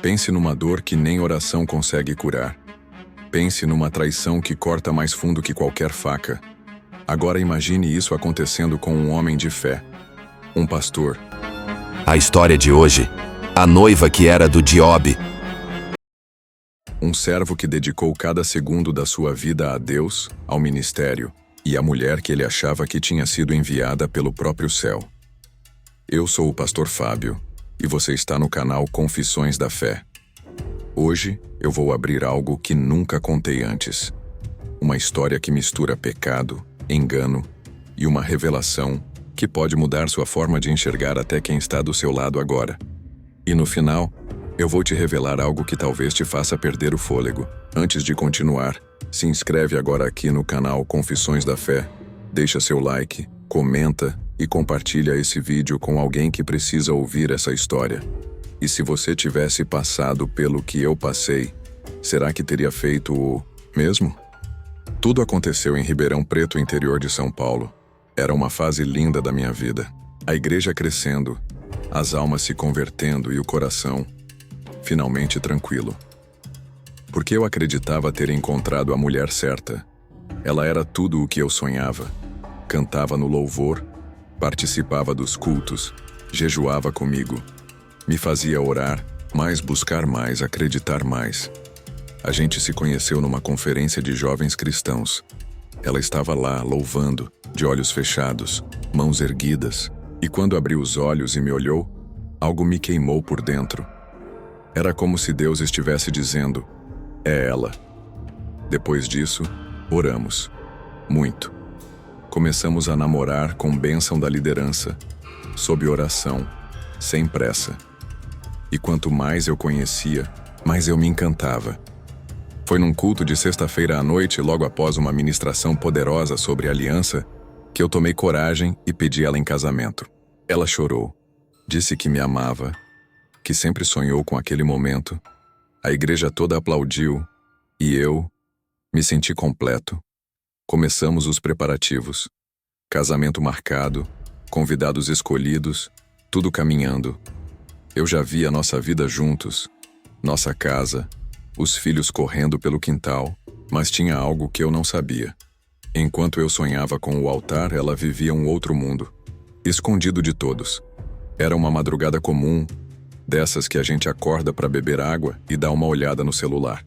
Pense numa dor que nem oração consegue curar. Pense numa traição que corta mais fundo que qualquer faca. Agora imagine isso acontecendo com um homem de fé, um pastor. A história de hoje, a noiva que era do Job. Um servo que dedicou cada segundo da sua vida a Deus, ao ministério, e à mulher que ele achava que tinha sido enviada pelo próprio céu. Eu sou o pastor Fábio, e você está no canal Confissões da Fé. Hoje eu vou abrir algo que nunca contei antes. Uma história que mistura pecado, engano e uma revelação que pode mudar sua forma de enxergar até quem está do seu lado agora. E no final, eu vou te revelar algo que talvez te faça perder o fôlego. Antes de continuar, se inscreve agora aqui no canal Confissões da Fé, deixa seu like, comenta e compartilha esse vídeo com alguém que precisa ouvir essa história. E se você tivesse passado pelo que eu passei, será que teria feito o mesmo? Tudo aconteceu em Ribeirão Preto, interior de São Paulo. Era uma fase linda da minha vida. A igreja crescendo, as almas se convertendo e o coração finalmente tranquilo. Porque eu acreditava ter encontrado a mulher certa. Ela era tudo o que eu sonhava. Cantava no louvor, participava dos cultos, jejuava comigo. Me fazia orar, mais buscar mais, acreditar mais. A gente se conheceu numa conferência de jovens cristãos. Ela estava lá, louvando, de olhos fechados, mãos erguidas. E quando abri os olhos e me olhou, algo me queimou por dentro. Era como se Deus estivesse dizendo, é ela. Depois disso, oramos. Muito. Começamos a namorar com bênção da liderança, sob oração, sem pressa. E quanto mais eu conhecia, mais eu me encantava. Foi num culto de sexta-feira à noite, logo após uma ministração poderosa sobre aliança, que eu tomei coragem e pedi ela em casamento. Ela chorou, disse que me amava, que sempre sonhou com aquele momento. A igreja toda aplaudiu e eu me senti completo. Começamos os preparativos. Casamento marcado, convidados escolhidos, tudo caminhando. Eu já via nossa vida juntos, nossa casa, os filhos correndo pelo quintal, mas tinha algo que eu não sabia. Enquanto eu sonhava com o altar, ela vivia um outro mundo, escondido de todos. Era uma madrugada comum, dessas que a gente acorda para beber água e dá uma olhada no celular.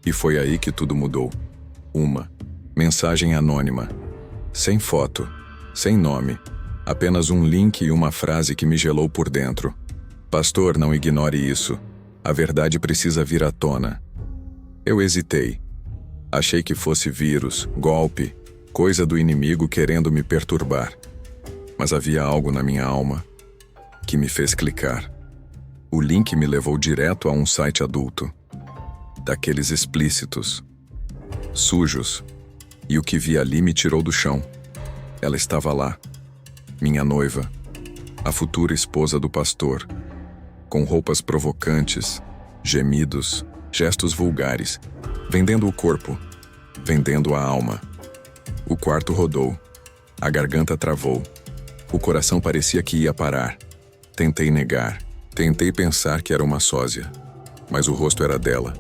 E foi aí que tudo mudou. Uma mensagem anônima, sem foto, sem nome, apenas um link e uma frase que me gelou por dentro. Pastor, não ignore isso. A verdade precisa vir à tona. Eu hesitei. Achei que fosse vírus, golpe, coisa do inimigo querendo me perturbar. Mas havia algo na minha alma que me fez clicar. O link me levou direto a um site adulto, daqueles explícitos, sujos, e o que vi ali me tirou do chão. Ela estava lá, minha noiva, a futura esposa do pastor, com roupas provocantes, gemidos, gestos vulgares, vendendo o corpo, vendendo a alma. O quarto rodou, a garganta travou, o coração parecia que ia parar. Tentei negar, tentei pensar que era uma sósia, mas o rosto era dela.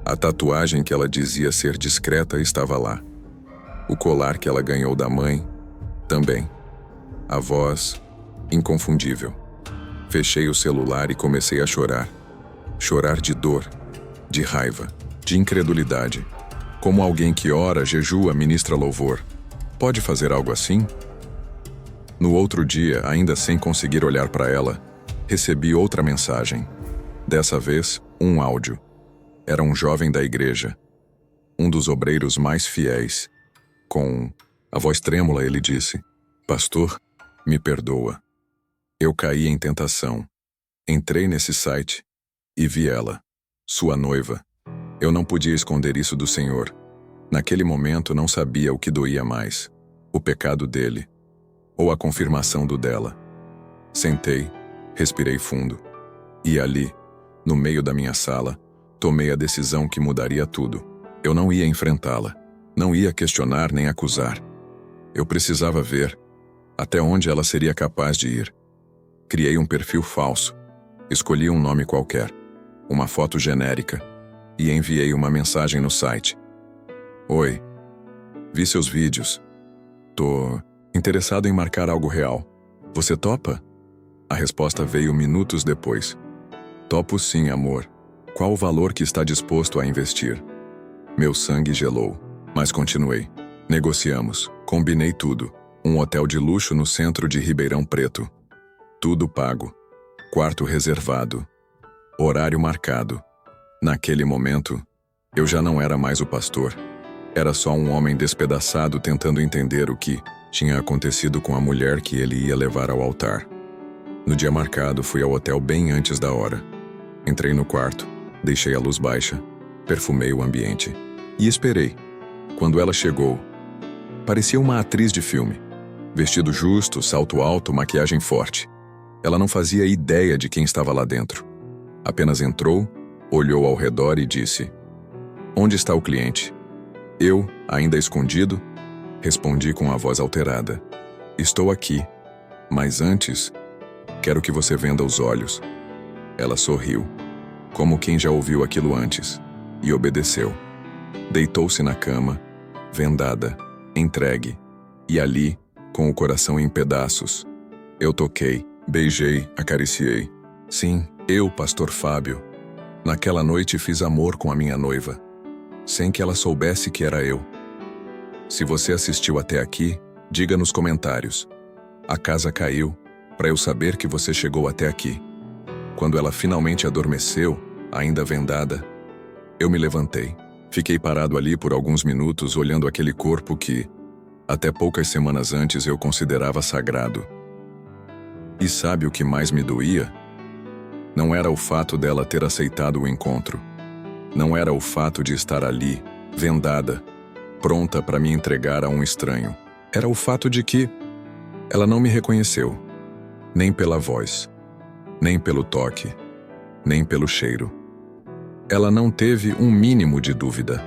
A tatuagem que ela dizia ser discreta estava lá. O colar que ela ganhou da mãe, também. A voz, inconfundível. Fechei o celular e comecei a chorar. Chorar de dor, de raiva, de incredulidade. Como alguém que ora, jejua, ministra louvor. Pode fazer algo assim? No outro dia, ainda sem conseguir olhar para ela, recebi outra mensagem. Dessa vez, um áudio. Era um jovem da igreja, um dos obreiros mais fiéis. Com a voz trêmula, ele disse, Pastor, me perdoa. Eu caí em tentação. Entrei nesse site e vi ela, sua noiva. Eu não podia esconder isso do Senhor. Naquele momento não sabia o que doía mais, o pecado dele ou a confirmação do dela. Sentei, respirei fundo. E ali, no meio da minha sala, tomei a decisão que mudaria tudo. Eu não ia enfrentá-la, não ia questionar nem acusar. Eu precisava ver até onde ela seria capaz de ir. Criei um perfil falso, escolhi um nome qualquer. uma foto genérica, e enviei uma mensagem no site. Oi, vi seus vídeos. Tô interessado em marcar algo real. Você topa? A resposta veio minutos depois. Topo sim, amor. Qual o valor que está disposto a investir? Meu sangue gelou, mas continuei. Negociamos, combinei tudo. Um hotel de luxo no centro de Ribeirão Preto. Tudo pago. Quarto reservado. Horário marcado. Naquele momento, eu já não era mais o pastor. Era só um homem despedaçado tentando entender o que tinha acontecido com a mulher que ele ia levar ao altar. No dia marcado, fui ao hotel bem antes da hora. Entrei no quarto, deixei a luz baixa, perfumei o ambiente e esperei. Quando ela chegou, parecia uma atriz de filme. Vestido justo, salto alto, maquiagem forte. Ela não fazia ideia de quem estava lá dentro. Apenas entrou, olhou ao redor e disse: "Onde está o cliente?" Eu, ainda escondido, respondi com a voz alterada: "Estou aqui, mas antes, quero que você venda os olhos." Ela sorriu, como quem já ouviu aquilo antes, e obedeceu. Deitou-se na cama, vendada, entregue, e ali, com o coração em pedaços. Eu toquei, beijei, acariciei. Sim, eu, pastor Fábio. Naquela noite fiz amor com a minha noiva, sem que ela soubesse que era eu. Se você assistiu até aqui, diga nos comentários. A casa caiu, para eu saber que você chegou até aqui. Quando ela finalmente adormeceu, ainda vendada, eu me levantei. Fiquei parado ali por alguns minutos olhando aquele corpo que, até poucas semanas antes, eu considerava sagrado. E sabe o que mais me doía? Não era o fato dela ter aceitado o encontro. Não era o fato de estar ali, vendada, pronta para me entregar a um estranho. Era o fato de que ela não me reconheceu, nem pela voz, nem pelo toque, nem pelo cheiro. Ela não teve um mínimo de dúvida.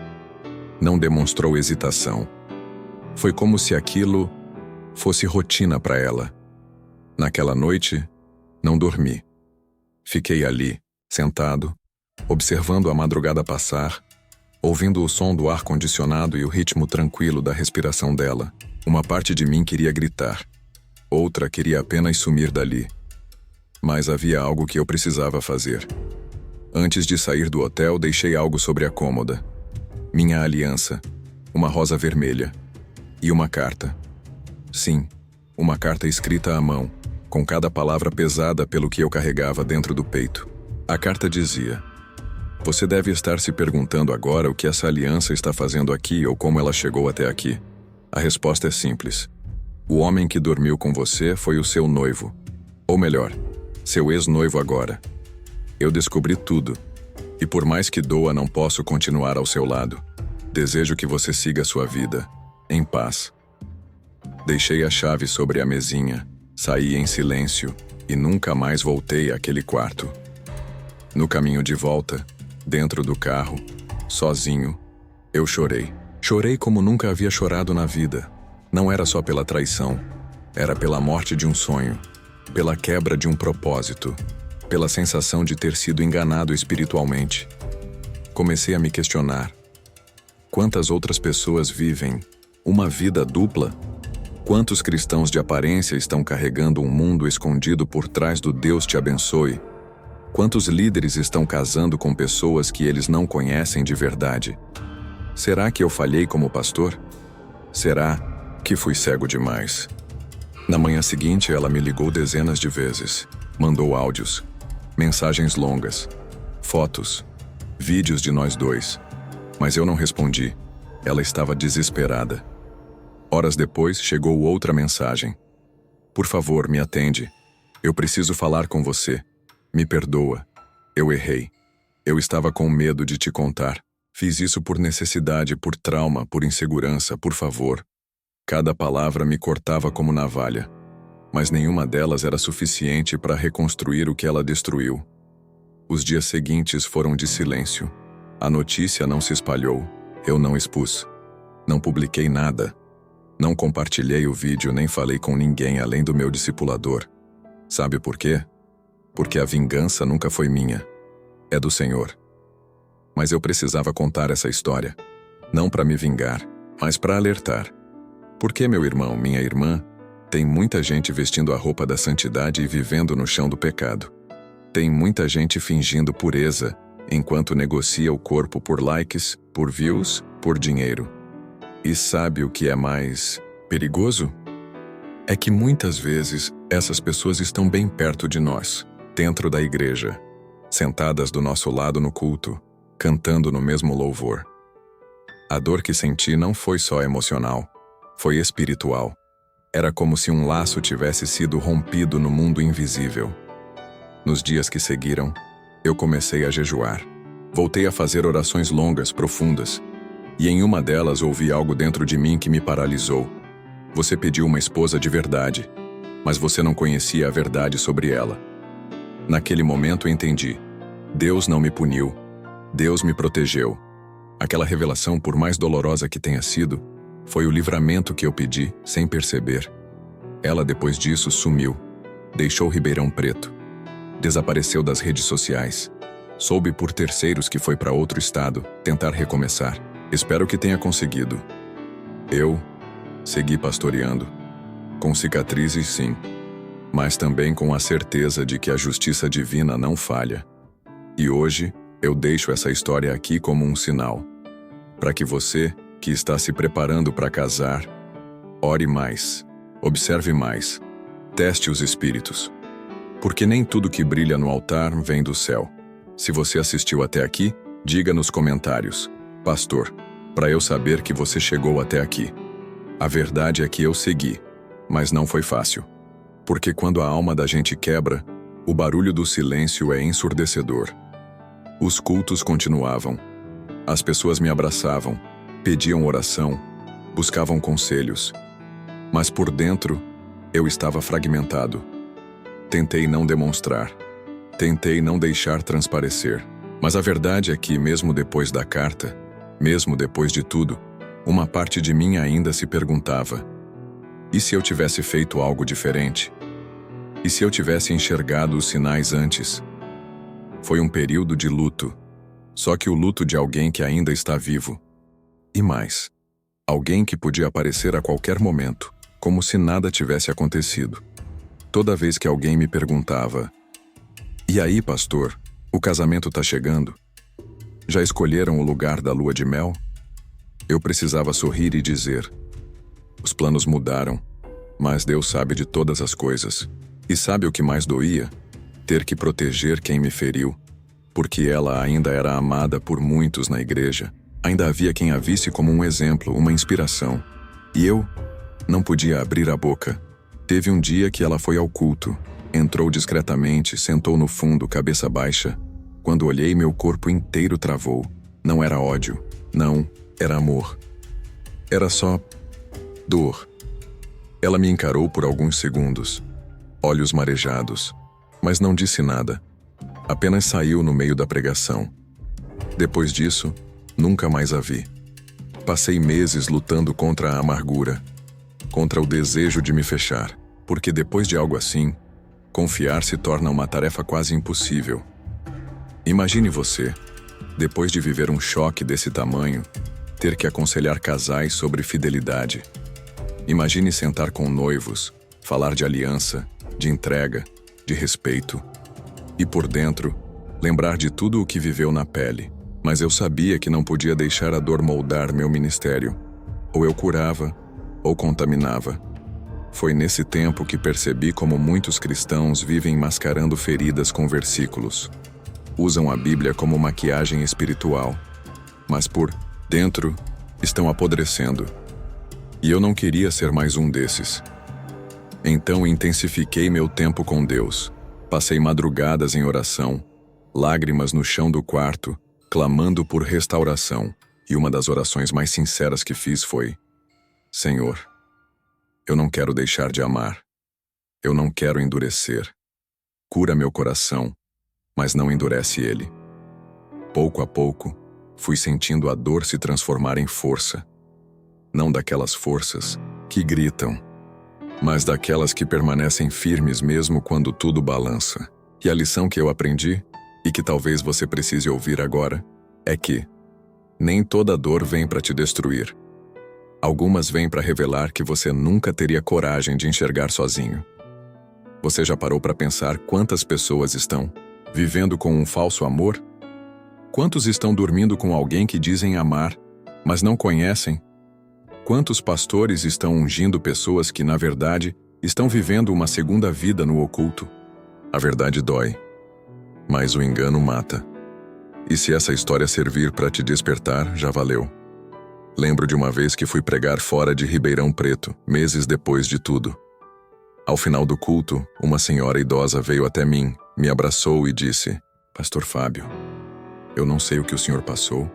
Não demonstrou hesitação. Foi como se aquilo fosse rotina para ela. Naquela noite, não dormi. Fiquei ali, sentado, observando a madrugada passar, ouvindo o som do ar-condicionado e o ritmo tranquilo da respiração dela. Uma parte de mim queria gritar. Outra queria apenas sumir dali. Mas havia algo que eu precisava fazer. Antes de sair do hotel, deixei algo sobre a cômoda. Minha aliança, uma rosa vermelha, e uma carta. Sim, uma carta escrita à mão, com cada palavra pesada pelo que eu carregava dentro do peito. A carta dizia: "Você deve estar se perguntando agora o que essa aliança está fazendo aqui ou como ela chegou até aqui. A resposta é simples. O homem que dormiu com você foi o seu noivo. Ou melhor, seu ex-noivo agora. Eu descobri tudo. E por mais que doa, não posso continuar ao seu lado. Desejo que você siga sua vida, em paz." Deixei a chave sobre a mesinha, saí em silêncio e nunca mais voltei àquele quarto. No caminho de volta, dentro do carro, sozinho, eu chorei. Chorei como nunca havia chorado na vida. Não era só pela traição, era pela morte de um sonho, pela quebra de um propósito, pela sensação de ter sido enganado espiritualmente. Comecei a me questionar. Quantas outras pessoas vivem uma vida dupla? Quantos cristãos de aparência estão carregando um mundo escondido por trás do Deus te abençoe? Quantos líderes estão casando com pessoas que eles não conhecem de verdade? Será que eu falhei como pastor? Será que fui cego demais? Na manhã seguinte, ela me ligou dezenas de vezes. Mandou áudios, mensagens longas, fotos, vídeos de nós dois. Mas eu não respondi. Ela estava desesperada. Horas depois, chegou outra mensagem. "Por favor, me atende. Eu preciso falar com você. Me perdoa. Eu errei. Eu estava com medo de te contar. Fiz isso por necessidade, por trauma, por insegurança, por favor." Cada palavra me cortava como navalha, mas nenhuma delas era suficiente para reconstruir o que ela destruiu. Os dias seguintes foram de silêncio. A notícia não se espalhou. Eu não expus. Não publiquei nada. Não compartilhei o vídeo nem falei com ninguém além do meu discipulador. Sabe por quê? Porque a vingança nunca foi minha. é do Senhor. Mas eu precisava contar essa história, não para me vingar, mas para alertar. Porque, meu irmão, minha irmã, tem muita gente vestindo a roupa da santidade e vivendo no chão do pecado. Tem muita gente fingindo pureza, enquanto negocia o corpo por likes, por views, por dinheiro. E sabe o que é mais perigoso? É que muitas vezes essas pessoas estão bem perto de nós, dentro da igreja, sentadas do nosso lado no culto, cantando no mesmo louvor. A dor que senti não foi só emocional, foi espiritual. Era como se um laço tivesse sido rompido no mundo invisível. Nos dias que seguiram, eu comecei a jejuar. Voltei a fazer orações longas, profundas, e em uma delas ouvi algo dentro de mim que me paralisou. Você pediu uma esposa de verdade, mas você não conhecia a verdade sobre ela. Naquele momento entendi. Deus não me puniu. Deus me protegeu. Aquela revelação, por mais dolorosa que tenha sido, foi o livramento que eu pedi, sem perceber. Ela, depois disso, sumiu. Deixou Ribeirão Preto. Desapareceu das redes sociais. Soube por terceiros que foi para outro estado, tentar recomeçar. Espero que tenha conseguido. Eu segui pastoreando. Com cicatrizes, sim. Mas também com a certeza de que a justiça divina não falha. E hoje, eu deixo essa história aqui como um sinal. Para que você, que está se preparando para casar, ore mais, observe mais, teste os espíritos. Porque nem tudo que brilha no altar vem do céu. Se você assistiu até aqui, diga nos comentários: Pastor, para eu saber que você chegou até aqui. A verdade é que eu segui, mas não foi fácil. Porque quando a alma da gente quebra, o barulho do silêncio é ensurdecedor. Os cultos continuavam. As pessoas me abraçavam, pediam oração, buscavam conselhos. Mas por dentro, eu estava fragmentado. Tentei não demonstrar. Tentei não deixar transparecer. Mas a verdade é que, mesmo depois da carta, mesmo depois de tudo, uma parte de mim ainda se perguntava: e se eu tivesse feito algo diferente? E se eu tivesse enxergado os sinais antes? Foi um período de luto, só que o luto de alguém que ainda está vivo. E mais, alguém que podia aparecer a qualquer momento, como se nada tivesse acontecido. Toda vez que alguém me perguntava: e aí, pastor, o casamento tá chegando? Já escolheram o lugar da lua de mel? Eu precisava sorrir e dizer: os planos mudaram, mas Deus sabe de todas as coisas. E sabe o que mais doía? Ter que proteger quem me feriu, porque ela ainda era amada por muitos na igreja. Ainda havia quem a visse como um exemplo, uma inspiração. E eu não podia abrir a boca. Teve um dia que ela foi ao culto, entrou discretamente, sentou no fundo, cabeça baixa. Quando olhei, meu corpo inteiro travou. Não era ódio, não, era amor. Era só dor. Ela me encarou por alguns segundos, olhos marejados, mas não disse nada. Apenas saiu no meio da pregação. Depois disso, nunca mais a vi. Passei meses lutando contra a amargura, contra o desejo de me fechar, porque depois de algo assim, confiar se torna uma tarefa quase impossível. Imagine você, depois de viver um choque desse tamanho, ter que aconselhar casais sobre fidelidade. Imagine sentar com noivos, falar de aliança, de entrega, de respeito. E por dentro, lembrar de tudo o que viveu na pele. Mas eu sabia que não podia deixar a dor moldar meu ministério. Ou eu curava, ou contaminava. Foi nesse tempo que percebi como muitos cristãos vivem mascarando feridas com versículos. Usam a Bíblia como maquiagem espiritual, mas por dentro estão apodrecendo. E eu não queria ser mais um desses. Então intensifiquei meu tempo com Deus. Passei madrugadas em oração, lágrimas no chão do quarto, clamando por restauração. E uma das orações mais sinceras que fiz foi: Senhor, eu não quero deixar de amar. Eu não quero endurecer. Cura meu coração, mas não endurece ele. Pouco a pouco, fui sentindo a dor se transformar em força. Não daquelas forças que gritam, mas daquelas que permanecem firmes mesmo quando tudo balança. E a lição que eu aprendi? e que talvez você precise ouvir agora, é que nem toda dor vem para te destruir. Algumas vêm para revelar que você nunca teria coragem de enxergar sozinho. Você já parou para pensar quantas pessoas estão vivendo com um falso amor? Quantos estão dormindo com alguém que dizem amar, mas não conhecem? Quantos pastores estão ungindo pessoas que, na verdade, estão vivendo uma segunda vida no oculto? A verdade dói, mas o engano mata. E se essa história servir para te despertar, já valeu. Lembro de uma vez que fui pregar fora de Ribeirão Preto, meses depois de tudo. Ao final do culto, uma senhora idosa veio até mim, me abraçou e disse: Pastor Fábio, eu não sei o que o senhor passou,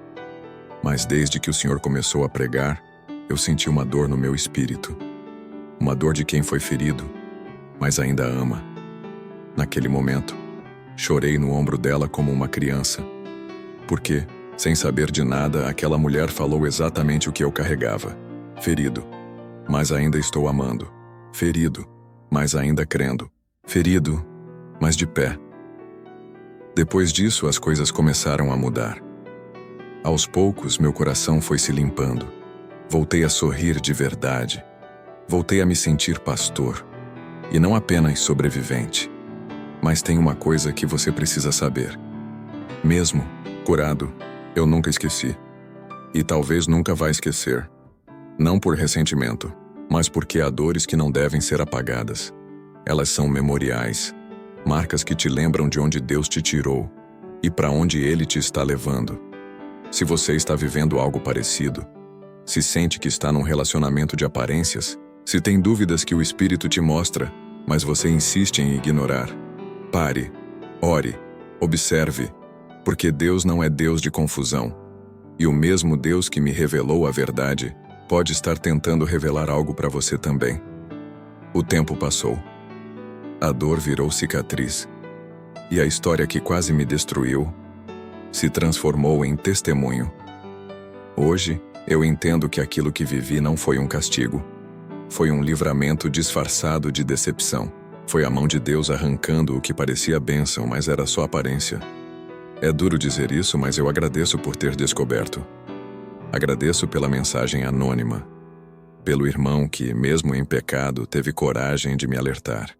mas desde que o senhor começou a pregar, eu senti uma dor no meu espírito. Uma dor de quem foi ferido, mas ainda ama. Naquele momento, chorei no ombro dela como uma criança, porque, sem saber de nada, aquela mulher falou exatamente o que eu carregava. Ferido, mas ainda estou amando. Ferido, mas ainda crendo. Ferido, mas de pé. Depois disso, as coisas começaram a mudar. Aos poucos, meu coração foi se limpando. Voltei a sorrir de verdade. Voltei a me sentir pastor. E não apenas sobrevivente. Mas tem uma coisa que você precisa saber. Mesmo curado, eu nunca esqueci. E talvez nunca vá esquecer. Não por ressentimento, mas porque há dores que não devem ser apagadas. Elas são memoriais, marcas que te lembram de onde Deus te tirou e para onde Ele te está levando. Se você está vivendo algo parecido, se sente que está num relacionamento de aparências, se tem dúvidas que o Espírito te mostra, mas você insiste em ignorar, pare, ore, observe, porque Deus não é Deus de confusão. E o mesmo Deus que me revelou a verdade pode estar tentando revelar algo para você também. O tempo passou. A dor virou cicatriz. E a história que quase me destruiu se transformou em testemunho. Hoje, eu entendo que aquilo que vivi não foi um castigo. Foi um livramento disfarçado de decepção. Foi a mão de Deus arrancando o que parecia bênção, mas era só aparência. É duro dizer isso, mas eu agradeço por ter descoberto. Agradeço pela mensagem anônima. Pelo irmão que, mesmo em pecado, teve coragem de me alertar.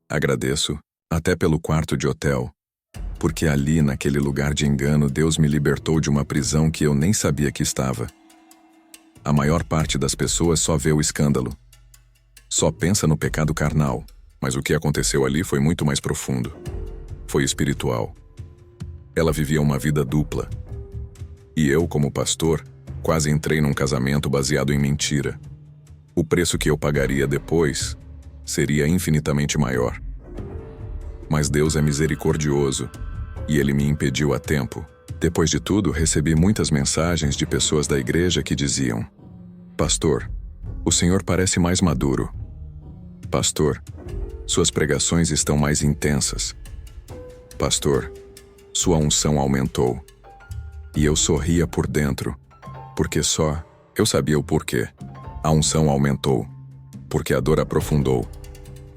Agradeço até pelo quarto de hotel, porque ali, naquele lugar de engano, Deus me libertou de uma prisão que eu nem sabia que estava. A maior parte das pessoas só vê o escândalo. Só pensa no pecado carnal, mas o que aconteceu ali foi muito mais profundo. Foi espiritual. Ela vivia uma vida dupla. E eu, como pastor, quase entrei num casamento baseado em mentira. O preço que eu pagaria depois seria infinitamente maior. Mas Deus é misericordioso, e Ele me impediu a tempo. Depois de tudo, recebi muitas mensagens de pessoas da igreja que diziam: Pastor, o senhor parece mais maduro. Pastor, suas pregações estão mais intensas. Pastor, sua unção aumentou. E eu sorria por dentro, porque só eu sabia o porquê. A unção aumentou, porque a dor aprofundou.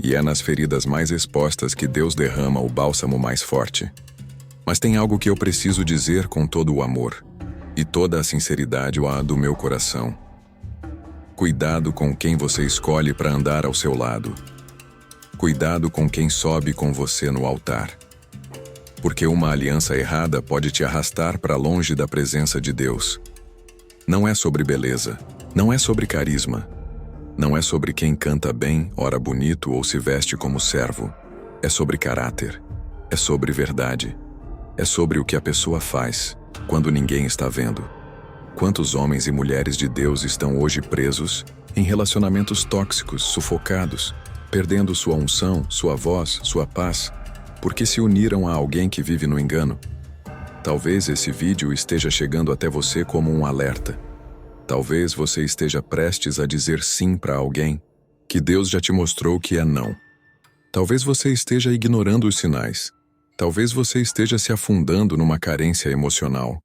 E é nas feridas mais expostas que Deus derrama o bálsamo mais forte. Mas tem algo que eu preciso dizer com todo o amor e toda a sinceridade do meu coração. Cuidado com quem você escolhe para andar ao seu lado. Cuidado com quem sobe com você no altar. Porque uma aliança errada pode te arrastar para longe da presença de Deus. Não é sobre beleza, não é sobre carisma, não é sobre quem canta bem, ora bonito ou se veste como servo. É sobre caráter, é sobre verdade, é sobre o que a pessoa faz quando ninguém está vendo. Quantos homens e mulheres de Deus estão hoje presos em relacionamentos tóxicos, sufocados, perdendo sua unção, sua voz, sua paz, porque se uniram a alguém que vive no engano? Talvez esse vídeo esteja chegando até você como um alerta. Talvez você esteja prestes a dizer sim para alguém que Deus já te mostrou que é não. Talvez você esteja ignorando os sinais. Talvez você esteja se afundando numa carência emocional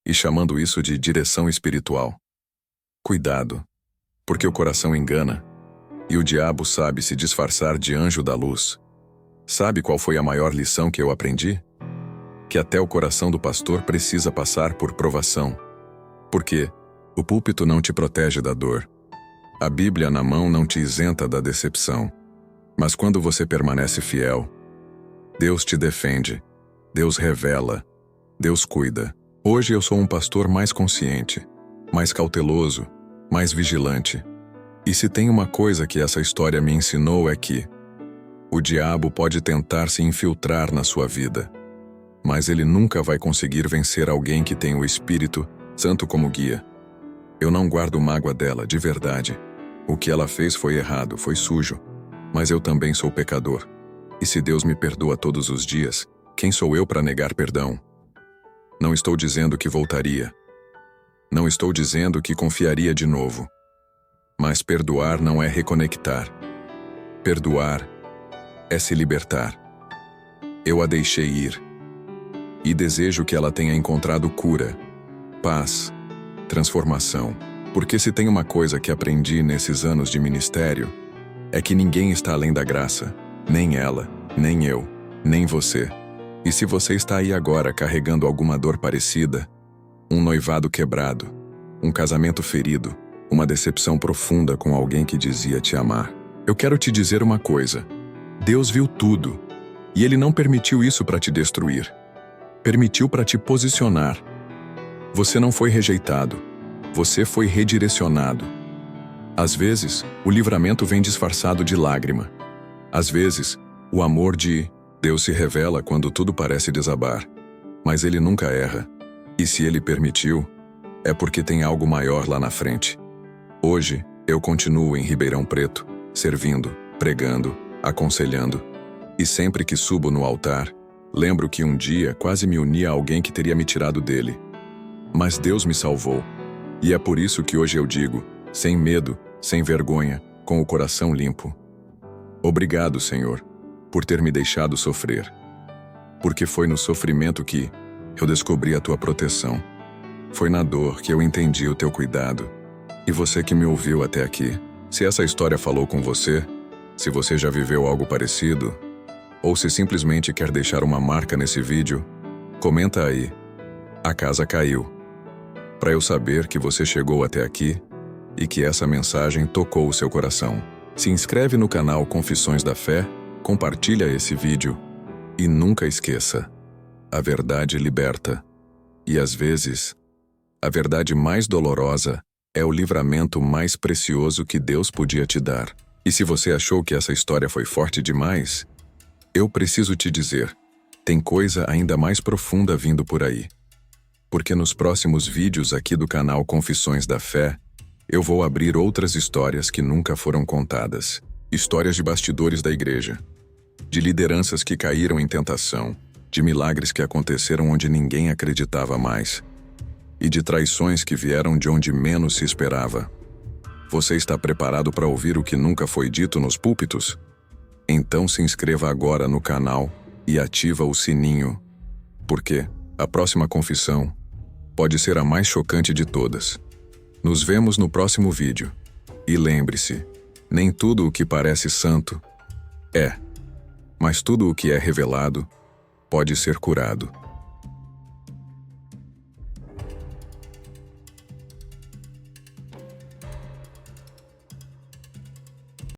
e chamando isso de direção espiritual. Cuidado, porque o coração engana e o diabo sabe se disfarçar de anjo da luz. Sabe qual foi a maior lição que eu aprendi? que até o coração do pastor precisa passar por provação. Porque o púlpito não te protege da dor. A Bíblia na mão não te isenta da decepção. Mas quando você permanece fiel, Deus te defende, Deus revela, Deus cuida. Hoje eu sou um pastor mais consciente, mais cauteloso, mais vigilante. E se tem uma coisa que essa história me ensinou é que o diabo pode tentar se infiltrar na sua vida, mas ele nunca vai conseguir vencer alguém que tem o Espírito Santo como guia. Eu não guardo mágoa dela, de verdade. O que ela fez foi errado, foi sujo, mas eu também sou pecador. E se Deus me perdoa todos os dias, quem sou eu para negar perdão? Não estou dizendo que voltaria. Não estou dizendo que confiaria de novo. Mas perdoar não é reconectar. Perdoar é se libertar. Eu a deixei ir. E desejo que ela tenha encontrado cura, paz, transformação. Porque se tem uma coisa que aprendi nesses anos de ministério, é que ninguém está além da graça. Nem ela, nem eu, nem você. E se você está aí agora carregando alguma dor parecida, um noivado quebrado, um casamento ferido, uma decepção profunda com alguém que dizia te amar, eu quero te dizer uma coisa. Deus viu tudo, e Ele não permitiu isso para te destruir. Permitiu para te posicionar. Você não foi rejeitado, você foi redirecionado. Às vezes, o livramento vem disfarçado de lágrima. Às vezes, o amor de Deus se revela quando tudo parece desabar. Mas Ele nunca erra. E se Ele permitiu, é porque tem algo maior lá na frente. Hoje, eu continuo em Ribeirão Preto, servindo, pregando, aconselhando. E sempre que subo no altar, lembro que um dia quase me uni a alguém que teria me tirado dele. Mas Deus me salvou. E é por isso que hoje eu digo, sem medo, sem vergonha, com o coração limpo: obrigado, Senhor, por ter me deixado sofrer. Porque foi no sofrimento que eu descobri a Tua proteção. Foi na dor que eu entendi o Teu cuidado. E você que me ouviu até aqui, se essa história falou com você, se você já viveu algo parecido, ou se simplesmente quer deixar uma marca nesse vídeo, comenta aí: a casa caiu. Para eu saber que você chegou até aqui e que essa mensagem tocou o seu coração. Se inscreve no canal Confissões da Fé, compartilha esse vídeo e nunca esqueça: a verdade liberta. E às vezes, a verdade mais dolorosa é o livramento mais precioso que Deus podia te dar. E se você achou que essa história foi forte demais, eu preciso te dizer, tem coisa ainda mais profunda vindo por aí. Porque nos próximos vídeos aqui do canal Confissões da Fé, eu vou abrir outras histórias que nunca foram contadas. Histórias de bastidores da igreja, de lideranças que caíram em tentação, de milagres que aconteceram onde ninguém acreditava mais, e de traições que vieram de onde menos se esperava. Você está preparado para ouvir o que nunca foi dito nos púlpitos? Então se inscreva agora no canal e ativa o sininho, porque a próxima confissão pode ser a mais chocante de todas. Nos vemos no próximo vídeo. E lembre-se, nem tudo o que parece santo é, mas tudo o que é revelado pode ser curado.